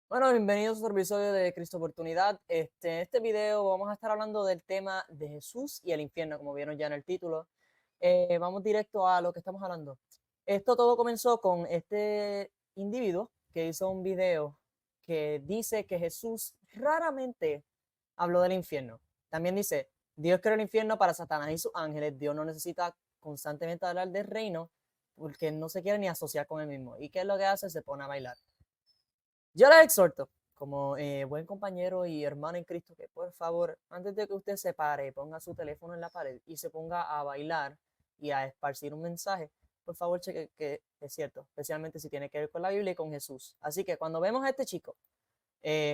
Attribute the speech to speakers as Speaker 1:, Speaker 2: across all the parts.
Speaker 1: Bueno, bienvenidos a otro episodio de Cristo Oportunidad. En este video vamos a estar hablando del tema de Jesús y el infierno, como vieron ya en el título. Vamos directo a lo que estamos hablando. Esto todo comenzó con este individuo que hizo un video que dice que Jesús raramente habló del infierno. También dice, Dios creó el infierno para Satanás y sus ángeles. Dios no necesita constantemente hablar del reino porque no se quiere ni asociar con él mismo. ¿Y qué es lo que hace? Se pone a bailar. Yo les exhorto, como buen compañero y hermano en Cristo, que por favor, antes de que usted se pare, ponga su teléfono en la pared y se ponga a bailar y a esparcir un mensaje, por favor, cheque que es cierto, especialmente si tiene que ver con la Biblia y con Jesús. Así que cuando vemos a este chico,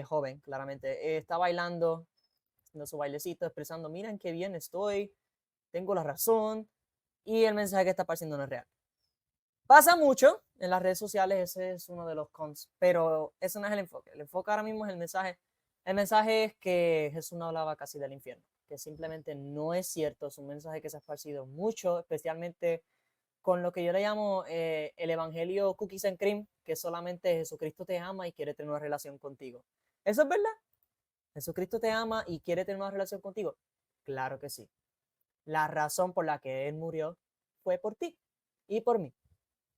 Speaker 1: joven, claramente, está bailando, haciendo su bailecito, expresando, miren qué bien estoy, tengo la razón, y el mensaje que está esparciendo no es real. Pasa mucho en las redes sociales, ese es uno de los cons, pero ese no es el enfoque. El enfoque ahora mismo es el mensaje. El mensaje es que Jesús no hablaba casi del infierno, que simplemente no es cierto. Es un mensaje que se ha esparcido mucho, especialmente con lo que yo le llamo el evangelio cookies and cream, que solamente Jesucristo te ama y quiere tener una relación contigo. ¿Eso es verdad? ¿Jesucristo te ama y quiere tener una relación contigo? Claro que sí. La razón por la que Él murió fue por ti y por mí.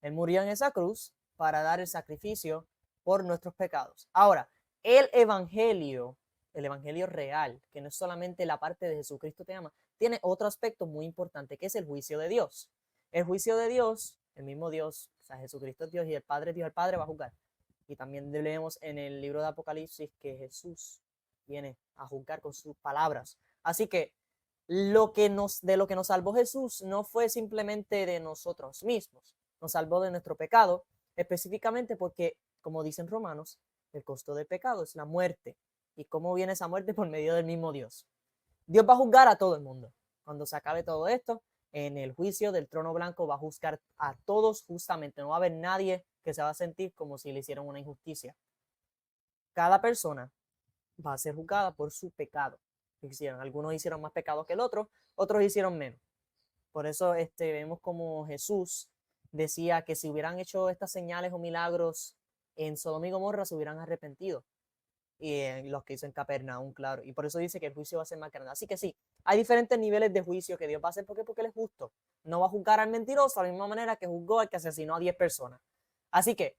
Speaker 1: Él murió en esa cruz para dar el sacrificio por nuestros pecados. Ahora, el evangelio real, que no es solamente la parte de Jesucristo te ama, tiene otro aspecto muy importante, que es el juicio de Dios. El juicio de Dios, el mismo Dios, o sea, Jesucristo es Dios y el Padre es Dios, el Padre va a juzgar. Y también leemos en el libro de Apocalipsis que Jesús viene a juzgar con sus palabras. Así que de lo que nos salvó Jesús no fue simplemente de nosotros mismos, nos salvó de nuestro pecado, específicamente porque, como dicen Romanos, el costo del pecado es la muerte. ¿Y cómo viene esa muerte? Por medio del mismo Dios. Dios va a juzgar a todo el mundo. Cuando se acabe todo esto, en el juicio del trono blanco va a juzgar a todos justamente. No va a haber nadie que se va a sentir como si le hicieron una injusticia. Cada persona va a ser juzgada por su pecado. Hicieron. Algunos hicieron más pecado que el otro, otros hicieron menos. Por eso vemos como Jesús decía que si hubieran hecho estas señales o milagros en Sodoma y Gomorra, se hubieran arrepentido. Y los que hizo en Capernaum, claro. Y por eso dice que el juicio va a ser más grande. Así que sí, hay diferentes niveles de juicio que Dios va a hacer. ¿Por qué? Porque Él es justo. No va a juzgar al mentiroso de la misma manera que juzgó al que asesinó a 10 personas. Así que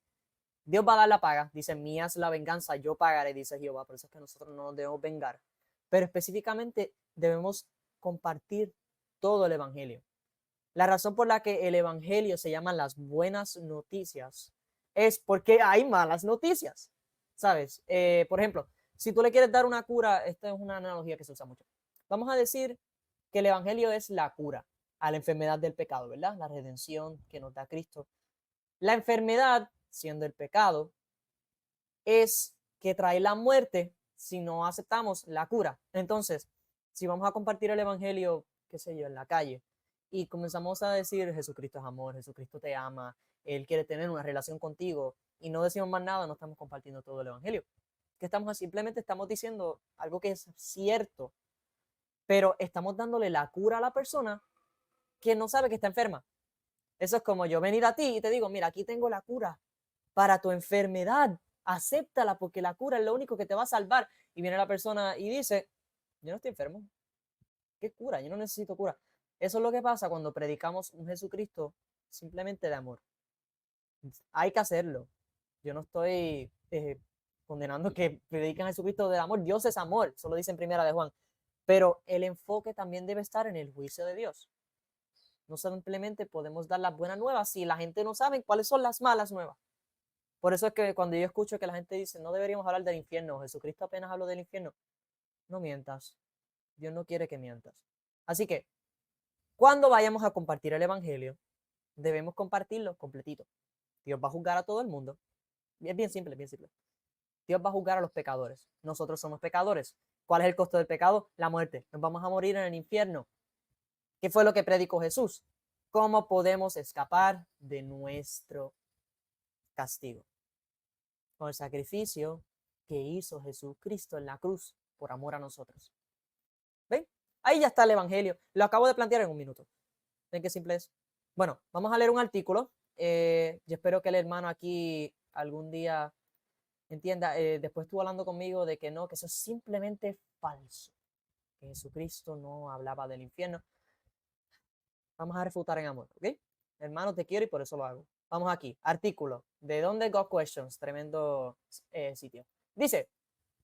Speaker 1: Dios va a dar la paga. Dice, mía es la venganza, yo pagaré, dice Jehová. Por eso es que nosotros no nos debemos vengar. Pero específicamente debemos compartir todo el evangelio. La razón por la que el evangelio se llama las buenas noticias es porque hay malas noticias, ¿sabes? Por ejemplo, si tú le quieres dar una cura, esta es una analogía que se usa mucho. Vamos a decir que el evangelio es la cura a la enfermedad del pecado, ¿verdad? La redención que nos da Cristo. La enfermedad, siendo el pecado, es que trae la muerte si no aceptamos la cura. Entonces, si vamos a compartir el evangelio, qué sé yo, en la calle, y comenzamos a decir Jesucristo es amor, Jesucristo te ama, Él quiere tener una relación contigo, y no decimos más nada, no estamos compartiendo todo el evangelio. Que estamos simplemente estamos diciendo algo que es cierto, pero estamos dándole la cura a la persona que no sabe que está enferma. Eso es como yo venir a ti y te digo, mira, aquí tengo la cura para tu enfermedad, acéptala porque la cura es lo único que te va a salvar. Y viene la persona y dice, yo no estoy enfermo, ¿qué cura? Yo no necesito cura. Eso es lo que pasa cuando predicamos un Jesucristo simplemente de amor. Hay que hacerlo. Yo no estoy condenando que prediquen a Jesucristo de amor. Dios es amor, eso lo dice en primera de Juan. Pero el enfoque también debe estar en el juicio de Dios. No simplemente podemos dar las buenas nuevas si la gente no sabe cuáles son las malas nuevas. Por eso es que cuando yo escucho que la gente dice, no deberíamos hablar del infierno, Jesucristo apenas habló del infierno, no mientas. Dios no quiere que mientas. Así que, cuando vayamos a compartir el evangelio, debemos compartirlo completito. Dios va a juzgar a todo el mundo. Es bien simple, bien simple. Dios va a juzgar a los pecadores. Nosotros somos pecadores. ¿Cuál es el costo del pecado? La muerte. Nos vamos a morir en el infierno. ¿Qué fue lo que predicó Jesús? ¿Cómo podemos escapar de nuestro castigo? Con el sacrificio que hizo Jesucristo en la cruz por amor a nosotros. ¿Ven? Ahí ya está el evangelio. Lo acabo de plantear en un minuto. ¿Ven qué simple es? Bueno, vamos a leer un artículo. Yo espero que el hermano aquí algún día entienda, después estuvo hablando conmigo de que no, que eso es simplemente falso, que Jesucristo no hablaba del infierno. Vamos a refutar en amor, ¿ok? Hermano, te quiero y por eso lo hago. Vamos aquí, artículo, ¿de dónde God Questions? Tremendo sitio. Dice,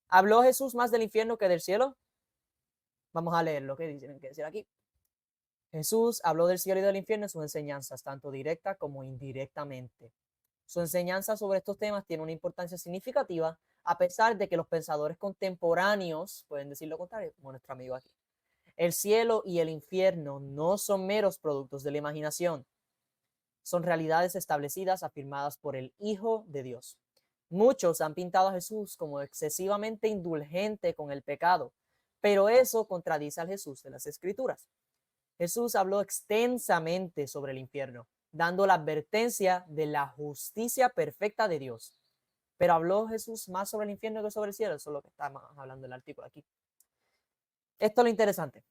Speaker 1: ¿habló Jesús más del infierno que del cielo? Vamos a leer lo que tienen que decir aquí. Jesús habló del cielo y del infierno en sus enseñanzas, tanto directa como indirectamente. Su enseñanza sobre estos temas tiene una importancia significativa, a pesar de que los pensadores contemporáneos pueden decir lo contrario, como nuestro amigo aquí. El cielo y el infierno no son meros productos de la imaginación, son realidades establecidas, afirmadas por el Hijo de Dios. Muchos han pintado a Jesús como excesivamente indulgente con el pecado, pero eso contradice al Jesús de las Escrituras. Jesús habló extensamente sobre el infierno, dando la advertencia de la justicia perfecta de Dios. Pero habló Jesús más sobre el infierno que sobre el cielo. Eso es lo que está hablando el artículo aquí. Esto es lo interesante.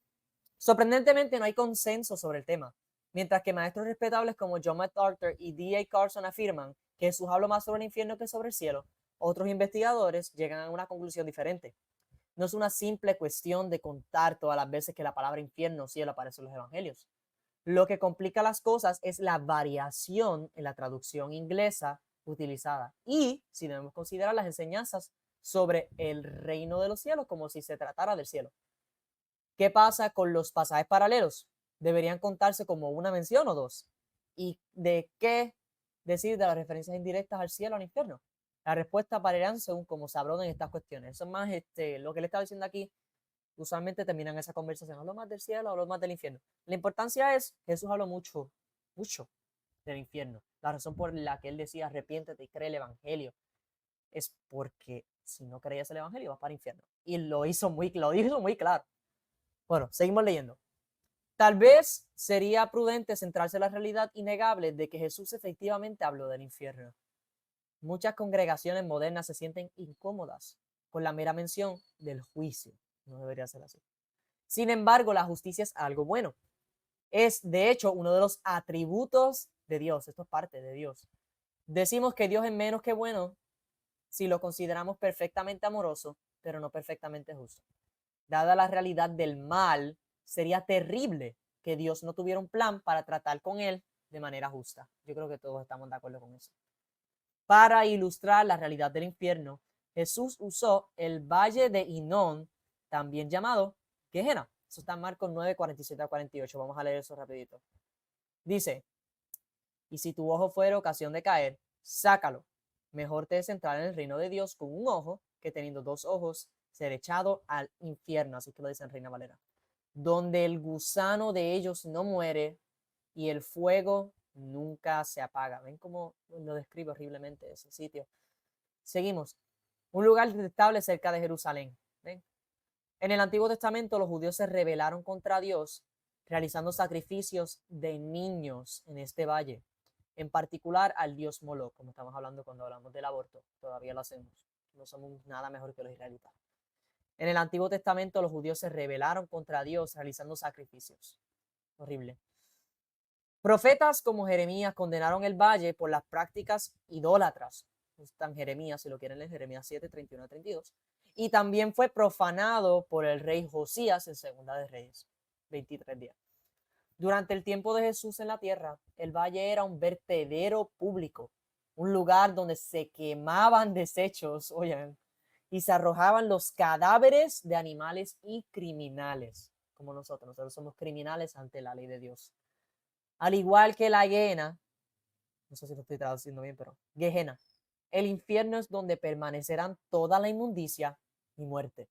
Speaker 1: Sorprendentemente no hay consenso sobre el tema. Mientras que maestros respetables como John MacArthur y D.A. Carson afirman que Jesús habló más sobre el infierno que sobre el cielo, otros investigadores llegan a una conclusión diferente. No es una simple cuestión de contar todas las veces que la palabra infierno o cielo aparece en los evangelios. Lo que complica las cosas es la variación en la traducción inglesa utilizada y si debemos considerar las enseñanzas sobre el reino de los cielos como si se tratara del cielo. ¿Qué pasa con los pasajes paralelos? ¿Deberían contarse como una mención o dos? ¿Y de qué decir de las referencias indirectas al cielo o al infierno? La respuesta variarán según cómo se hablan en estas cuestiones. Eso es más lo que le estaba diciendo aquí. Usualmente terminan esa conversación. Hablo más del cielo, hablo más del infierno. La importancia es, Jesús habló mucho, mucho del infierno. La razón por la que él decía arrepiéntete y cree el evangelio es porque si no creías el evangelio vas para el infierno. Y lo hizo muy claro. Bueno, seguimos leyendo. Tal vez sería prudente centrarse en la realidad innegable de que Jesús efectivamente habló del infierno. Muchas congregaciones modernas se sienten incómodas con la mera mención del juicio. No debería ser así. Sin embargo, la justicia es algo bueno. Es, de hecho, uno de los atributos de Dios. Esto es parte de Dios. Decimos que Dios es menos que bueno si lo consideramos perfectamente amoroso, pero no perfectamente justo. Dada la realidad del mal, sería terrible que Dios no tuviera un plan para tratar con él de manera justa. Yo creo que todos estamos de acuerdo con eso. Para ilustrar la realidad del infierno, Jesús usó el valle de Hinón, también llamado Gehenna. Eso está en Marcos 9, 47 a 48. Vamos a leer eso rapidito. Dice, y si tu ojo fuera ocasión de caer, sácalo. Mejor te es entrar en el reino de Dios con un ojo que teniendo dos ojos ser echado al infierno. Así que lo dice en Reina Valera. Donde el gusano de ellos no muere y el fuego nunca se apaga. ¿Ven cómo lo describe horriblemente ese sitio? Seguimos. Un lugar detestable cerca de Jerusalén. ¿Ven? En el Antiguo Testamento los judíos se rebelaron contra Dios realizando sacrificios de niños en este valle, en particular al dios Moloch, como estamos hablando cuando hablamos del aborto, todavía lo hacemos, no somos nada mejor que los israelitas. En el Antiguo Testamento los judíos se rebelaron contra Dios realizando sacrificios. Horrible. Profetas como Jeremías condenaron el valle por las prácticas idólatras. Está en Jeremías, si lo quieren leer, Jeremías 7, 31 a 32. Y también fue profanado por el rey Josías en Segunda de Reyes, 23 días. Durante el tiempo de Jesús en la tierra, el valle era un vertedero público, un lugar donde se quemaban desechos, oigan, y se arrojaban los cadáveres de animales y criminales, como nosotros. Nosotros somos criminales ante la ley de Dios. Al igual que la Gehenna, no sé si lo estoy traduciendo bien, pero Gehenna, el infierno es donde permanecerán toda la inmundicia y muerte.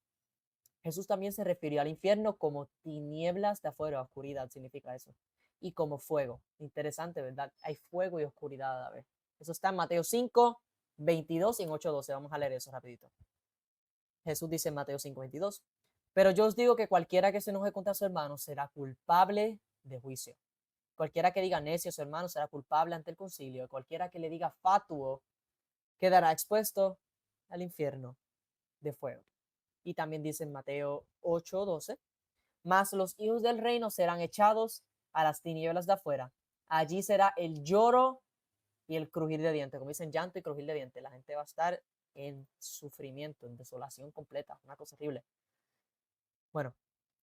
Speaker 1: Jesús también se refirió al infierno como tinieblas de afuera, oscuridad significa eso, y como fuego. Interesante, ¿verdad? Hay fuego y oscuridad a la vez. Eso está en Mateo 5, 22 y en 8, 12. Vamos a leer eso rapidito. Jesús dice en Mateo 5, 22, pero yo os digo que cualquiera que se enoje contra su hermano será culpable de juicio. Cualquiera que diga necio a su hermano será culpable ante el concilio. Cualquiera que le diga fatuo quedará expuesto al infierno de fuego. Y también dice en Mateo 8, 12, mas los hijos del reino serán echados a las tinieblas de afuera. Allí será el lloro y el crujir de dientes, como dicen, llanto y crujir de dientes. La gente va a estar en sufrimiento, en desolación completa, una cosa horrible. Bueno,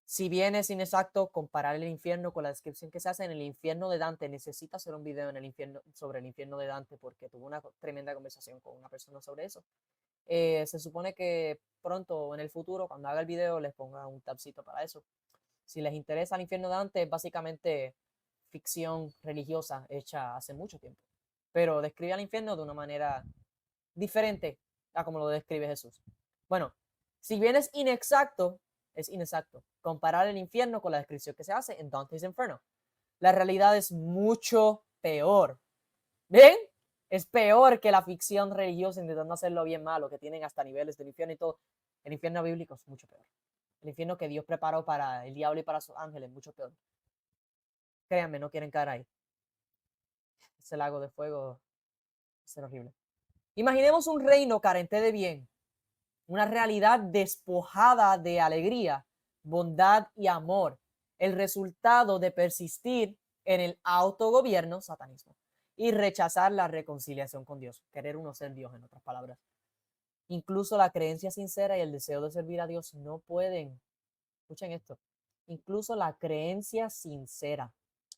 Speaker 1: si bien es inexacto comparar el infierno con la descripción que se hace en el infierno de Dante, necesito hacer un video en el infierno, sobre el infierno de Dante porque tuve una tremenda conversación con una persona sobre eso. Se supone que pronto en el futuro, cuando haga el video, les ponga un tabcito para eso. Si les interesa el infierno de Dante, es básicamente ficción religiosa hecha hace mucho tiempo, pero describe al infierno de una manera diferente a como lo describe Jesús. Bueno, si bien es inexacto comparar el infierno con la descripción que se hace en Dante's Inferno. La realidad es mucho peor. ¿Ven? Es peor que la ficción religiosa intentando hacerlo bien malo, que tienen hasta niveles del infierno y todo. El infierno bíblico es mucho peor. El infierno que Dios preparó para el diablo y para sus ángeles es mucho peor. Créanme, no quieren caer ahí. Ese lago de fuego es horrible. Imaginemos un reino carente de bien, una realidad despojada de alegría, bondad y amor, el resultado de persistir en el autogobierno, satanismo, y rechazar la reconciliación con Dios, querer uno ser Dios, en otras palabras. Incluso la creencia sincera y el deseo de servir a Dios no pueden, escuchen esto, incluso la creencia sincera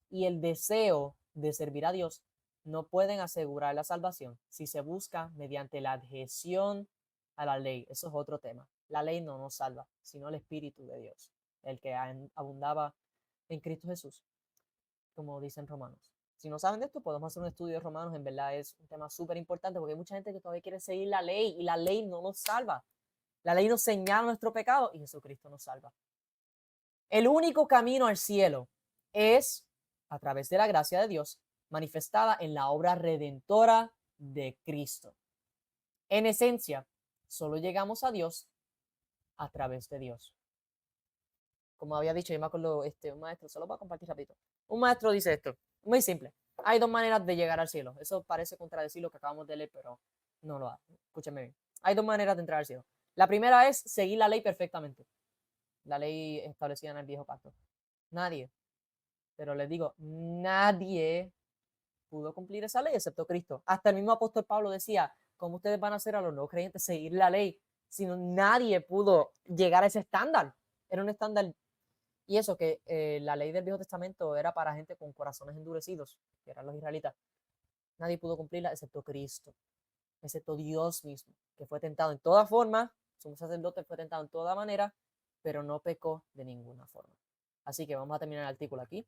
Speaker 1: y el deseo de servir a Dios no pueden asegurar la salvación si se busca mediante la adhesión a la ley. Eso es otro tema. La ley no nos salva, sino el Espíritu de Dios, el que abundaba en Cristo Jesús, como dicen Romanos. Si no saben de esto, podemos hacer un estudio de Romanos. En verdad es un tema súper importante porque hay mucha gente que todavía quiere seguir la ley y la ley no nos salva. La ley nos señala nuestro pecado y Jesucristo nos salva. El único camino al cielo es a través de la gracia de Dios manifestada en la obra redentora de Cristo. En esencia, solo llegamos a Dios a través de Dios. Como había dicho, yo me acuerdo, un maestro, se lo voy a compartir rapidito. Un maestro dice esto, muy simple. Hay dos maneras de llegar al cielo. Eso parece contradecir lo que acabamos de leer, pero no lo hace. Escúchenme bien. Hay dos maneras de entrar al cielo. La primera es seguir la ley perfectamente. La ley establecida en el viejo pacto. Nadie, pero les digo, nadie pudo cumplir esa ley excepto Cristo. Hasta el mismo apóstol Pablo decía, ¿cómo ustedes van a hacer a los no creyentes seguir la ley? Sino nadie pudo llegar a ese estándar. Era un estándar. Y eso que la ley del Viejo Testamento era para gente con corazones endurecidos, que eran los israelitas. Nadie pudo cumplirla excepto Cristo, excepto Dios mismo, que fue tentado en toda forma, sumo sacerdote fue tentado en toda manera, pero no pecó de ninguna forma. Así que vamos a terminar el artículo aquí.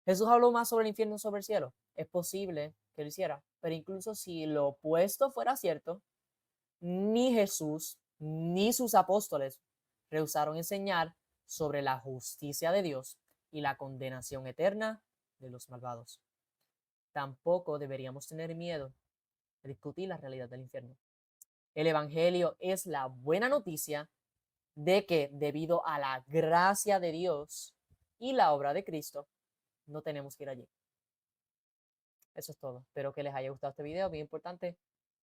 Speaker 1: Jesús habló más sobre el infierno y sobre el cielo. Es posible que lo hiciera, pero incluso si lo opuesto fuera cierto, ni Jesús ni sus apóstoles rehusaron enseñar sobre la justicia de Dios y la condenación eterna de los malvados. Tampoco deberíamos tener miedo de discutir la realidad del infierno. El Evangelio es la buena noticia de que debido a la gracia de Dios y la obra de Cristo, no tenemos que ir allí. Eso es todo. Espero que les haya gustado este video, bien importante.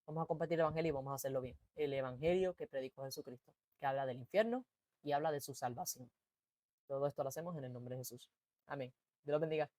Speaker 1: Vamos a compartir el Evangelio y vamos a hacerlo bien. El Evangelio que predicó Jesucristo, que habla del infierno y habla de su salvación. Todo esto lo hacemos en el nombre de Jesús. Amén. Dios los bendiga.